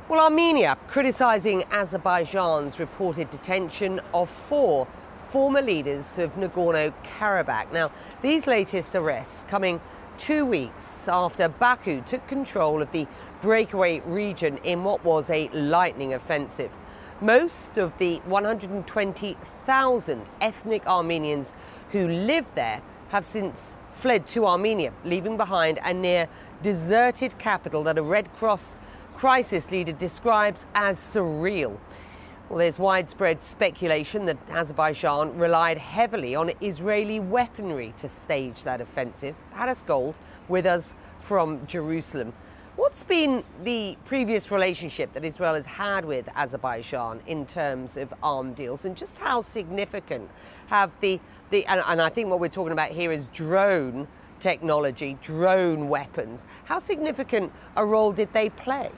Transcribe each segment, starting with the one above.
Well, Armenia criticising Azerbaijan's reported detention of 4 former leaders of Nagorno-Karabakh. Now, these latest arrests coming 2 weeks after Baku took control of the breakaway region in what was a lightning offensive. Most of the 120,000 ethnic Armenians who live there have since fled to Armenia, leaving behind a near deserted capital that a Red Cross crisis leader describes as surreal. Well, there's widespread speculation that Azerbaijan relied heavily on Israeli weaponry to stage that offensive. Hadas Gold with us from Jerusalem. What's been the previous relationship that Israel has had with Azerbaijan in terms of arms deals, and just how significant have and I think what we're talking about here is drone technology, drone weapons. How significant a role did they play?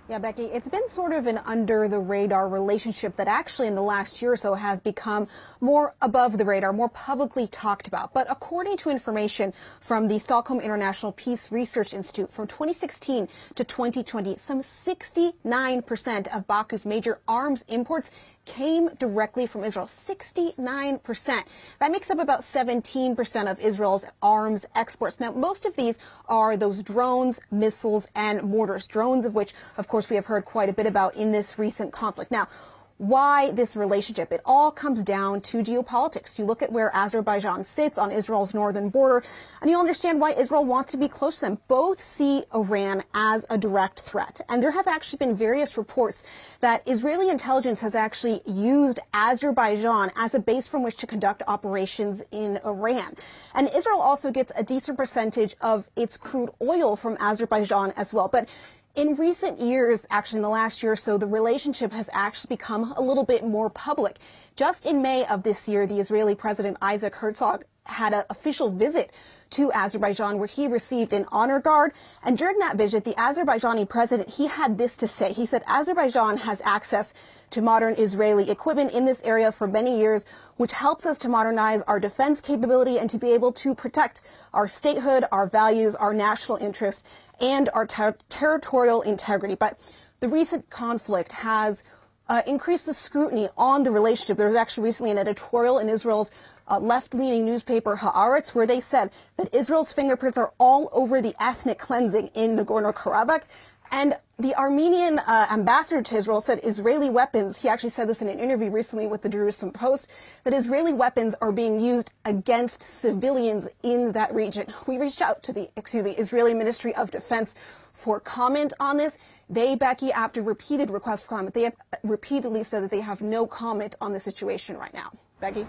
Yeah, Becky, it's been sort of an under-the-radar relationship that actually in the last year or so has become more above the radar, more publicly talked about. But according to information from the Stockholm International Peace Research Institute, from 2016 to 2020, some 69% of Baku's major arms imports came directly from Israel. 69%. That makes up about 17% of Israel's arms exports. Now, most of these are those drones, missiles, and mortars. Drones, of which, of course, we have heard quite a bit about in this recent conflict. Now, why this relationship? It all comes down to geopolitics. You look at where Azerbaijan sits on Israel's northern border, and you'll understand why Israel wants to be close to them. Both see Iran as a direct threat. And there have actually been various reports that Israeli intelligence has actually used Azerbaijan as a base from which to conduct operations in Iran. And Israel also gets a decent percentage of its crude oil from Azerbaijan as well. But in recent years, actually in the last year or so, the relationship has actually become a little bit more public. Just in May of this year, the Israeli President Isaac Herzog had an official visit to Azerbaijan where he received an honor guard. And during that visit, the Azerbaijani president, he had this to say. He said Azerbaijan has access to modern Israeli equipment in this area for many years, which helps us to modernize our defense capability and to be able to protect our statehood, our values, our national interests, and our territorial integrity. But the recent conflict has increased the scrutiny on the relationship. There was actually recently an editorial in Israel's left-leaning newspaper Haaretz where they said that Israel's fingerprints are all over the ethnic cleansing in Nagorno-Karabakh. And the Armenian ambassador to Israel said Israeli weapons, he actually said this in an interview recently with the Jerusalem Post, that Israeli weapons are being used against civilians in that region. We reached out to the, Israeli Ministry of Defense for comment on this. They, Becky, after repeated requests for comment, they have repeatedly said that they have no comment on the situation right now. Becky?